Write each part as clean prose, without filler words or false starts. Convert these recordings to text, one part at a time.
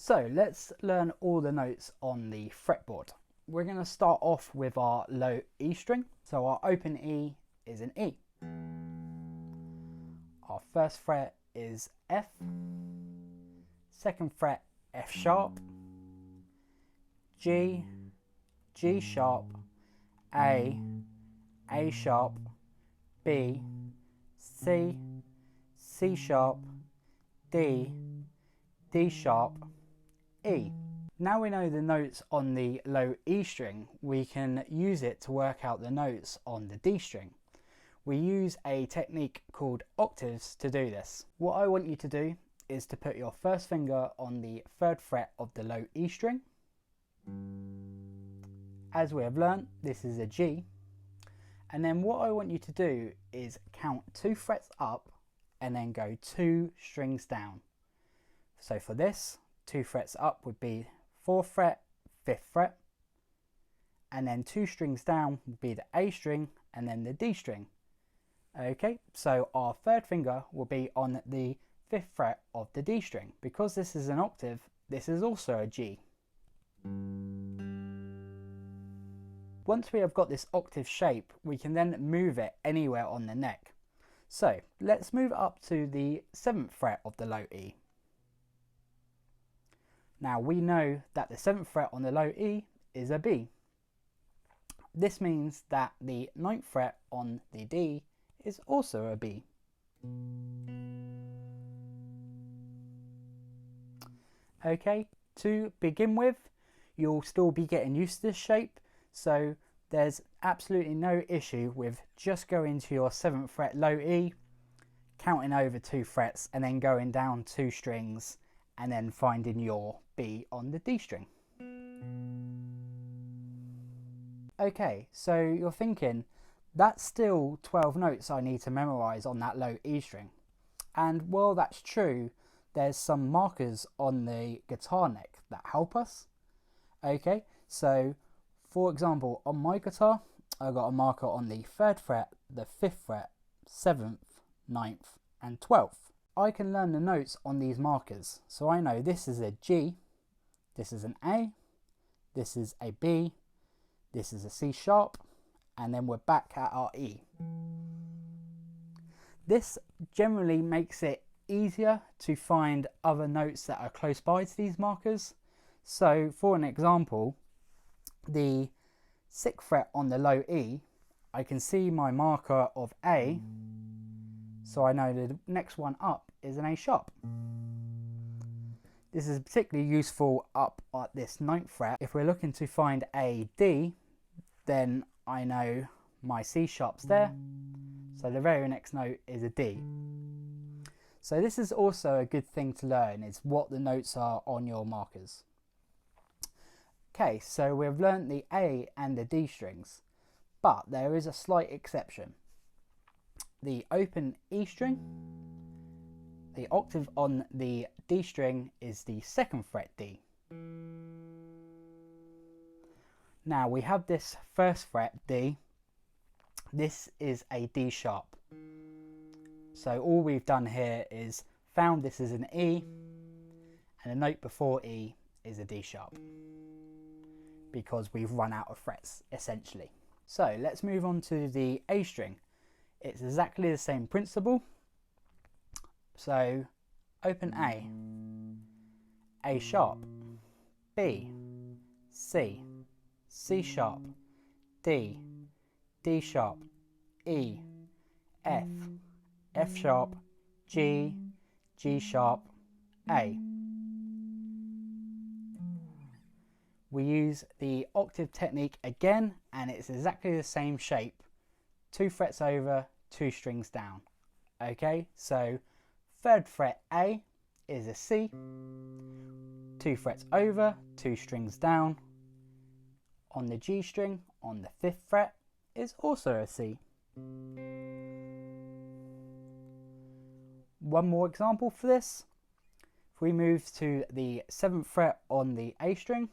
So let's learn all the notes on the fretboard. We're going to start off with our low E string. So our open E is an E. Our first fret is F, second fret F sharp, G, G sharp, A sharp, B, C, C sharp, D, D sharp, E. Now we know the notes on the low E string, we can use it to work out the notes on the D string. We use a technique called octaves to do this. What I want you to do is to put your first finger on the third fret of the low E string. As we have learnt, this is a G. And then what I want you to do is count 2 frets up and then go 2 strings down. So for this, 2 frets up would be 4th fret, 5th fret, and then 2 strings down would be the A string and then the D string. Okay, so our third finger will be on the 5th fret of the D string. Because this is an octave, this is also a G. Once we have got this octave shape, we can then move it anywhere on the neck. So let's move it up to the 7th fret of the low E. Now we know that the 7th fret on the low E is a B. This means that the 9th fret on the D is also a B. Okay, to begin with, you'll still be getting used to this shape, so there's absolutely no issue with just going to your 7th fret low E, counting over 2 frets and then going down 2 strings and then finding your B on the D string. Okay, so you're thinking, that's still 12 notes I need to memorise on that low E string. And while that's true, there's some markers on the guitar neck that help us. Okay, so for example, on my guitar, I've got a marker on the 3rd fret, the 5th fret, 7th, 9th and 12th. I can learn the notes on these markers. So I know this is a G, this is an A, this is a B, this is a C sharp, and then we're back at our E. This generally makes it easier to find other notes that are close by to these markers. So for an example, the 6th fret on the low E, I can see my marker of A, so I know the next one up is an A sharp. This is particularly useful up at this 9th fret. If we're looking to find a D, then I know my C sharp's there, so the very next note is a D. So this is also a good thing to learn, is what the notes are on your markers. Okay, so we've learnt the A and the D strings, but there is a slight exception. The open E string, the octave on the D string is the 2nd fret D. Now we have this 1st fret D, this is a D sharp. So all we've done here is found this is an E, and the note before E is a D sharp, because we've run out of frets essentially. So let's move on to the A string. It's exactly the same principle. So open A sharp, B, C, C sharp, D, D sharp, E, F, F sharp, G, G sharp, A. We use the octave technique again, and it's exactly the same shape. 2 frets over, 2 strings down. Okay, so 3rd fret A is a C, 2 frets over, 2 strings down. On the G string, on the 5th fret, is also a C. One more example for this. If we move to the 7th fret on the A string,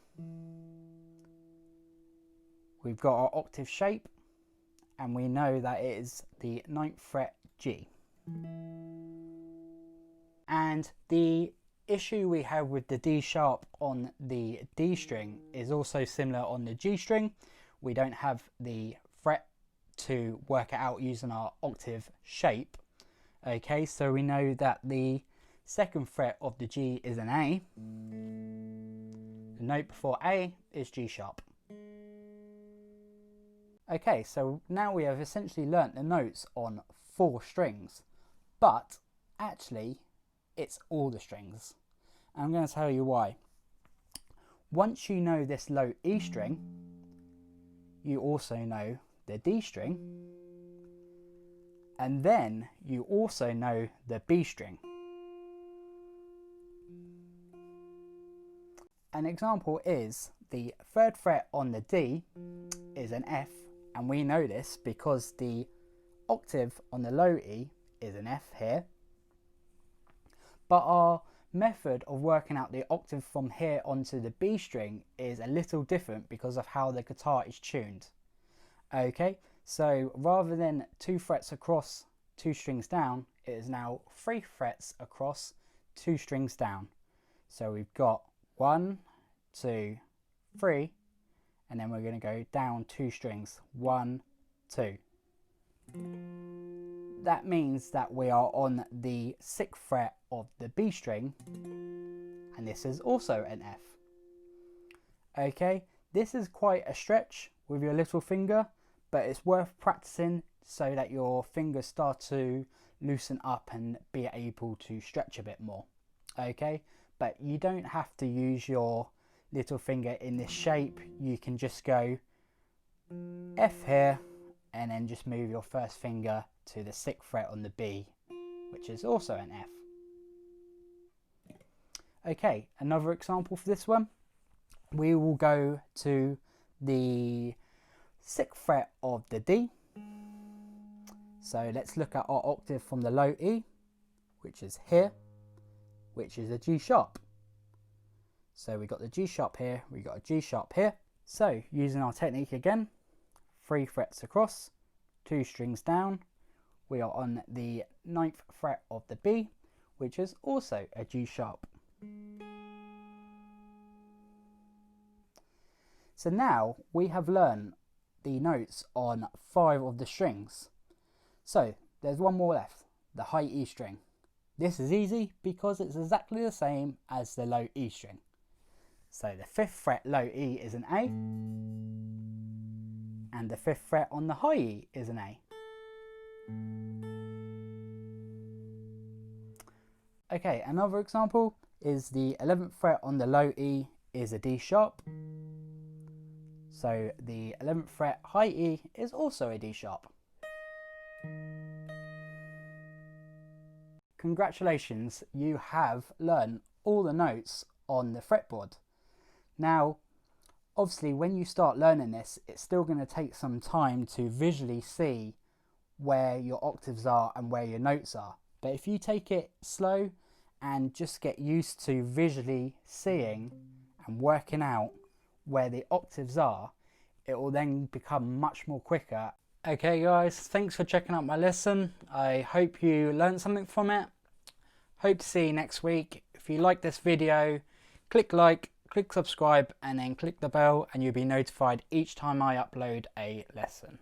we've got our octave shape, and we know that it is the 9th fret G. And the issue we have with the D sharp on the D string is also similar on the G string. We don't have the fret to work it out using our octave shape. Okay, so we know that the second fret of the G is an A. The note before A is G sharp. Okay, so now we have essentially learnt the notes on 4 strings, but actually it's all the strings. I'm going to tell you why. Once you know this low E string, you also know the D string, and then you also know the B string. An example is the 3rd fret on the D is an F, and we know this because the octave on the low E is an F here. But our method of working out the octave from here onto the B string is a little different because of how the guitar is tuned. Okay, so rather than 2 frets across, 2 strings down, it is now 3 frets across, 2 strings down. So we've got 1, 2, 3, and then we're going to go down 2 strings, 1, 2. That means that we are on the 6th fret of the B string, and this is also an F. Okay, this is quite a stretch with your little finger, but it's worth practicing so that your fingers start to loosen up and be able to stretch a bit more. Okay, but you don't have to use your little finger in this shape. You can just go F here and then just move your first finger to the 6th fret on the B, which is also an F. Okay, another example for this one. We will go to the 6th fret of the D. So let's look at our octave from the low E, which is here, which is a G sharp. So we got the G sharp here, we got a G sharp here. So using our technique again, 3 frets across, 2 strings down, we are on the 9th fret of the B, which is also a G sharp. So now we have learned the notes on 5 of the strings. So there's one more left, the high E string. This is easy because it's exactly the same as the low E string. So the 5th fret low E is an A, and the 5th fret on the high E is an A. Okay, another example is the 11th fret on the low E is a D sharp. So the 11th fret high E is also a D sharp. Congratulations, you have learned all the notes on the fretboard. Now, obviously when you start learning this, it's still going to take some time to visually see where your octaves are and where your notes are. But if you take it slow and just get used to visually seeing and working out where the octaves are, it will then become much more quicker. Okay guys, thanks for checking out my lesson. I hope you learned something from it. Hope to see you next week. If you like this video, click like, click subscribe, and then click the bell and you'll be notified each time I upload a lesson.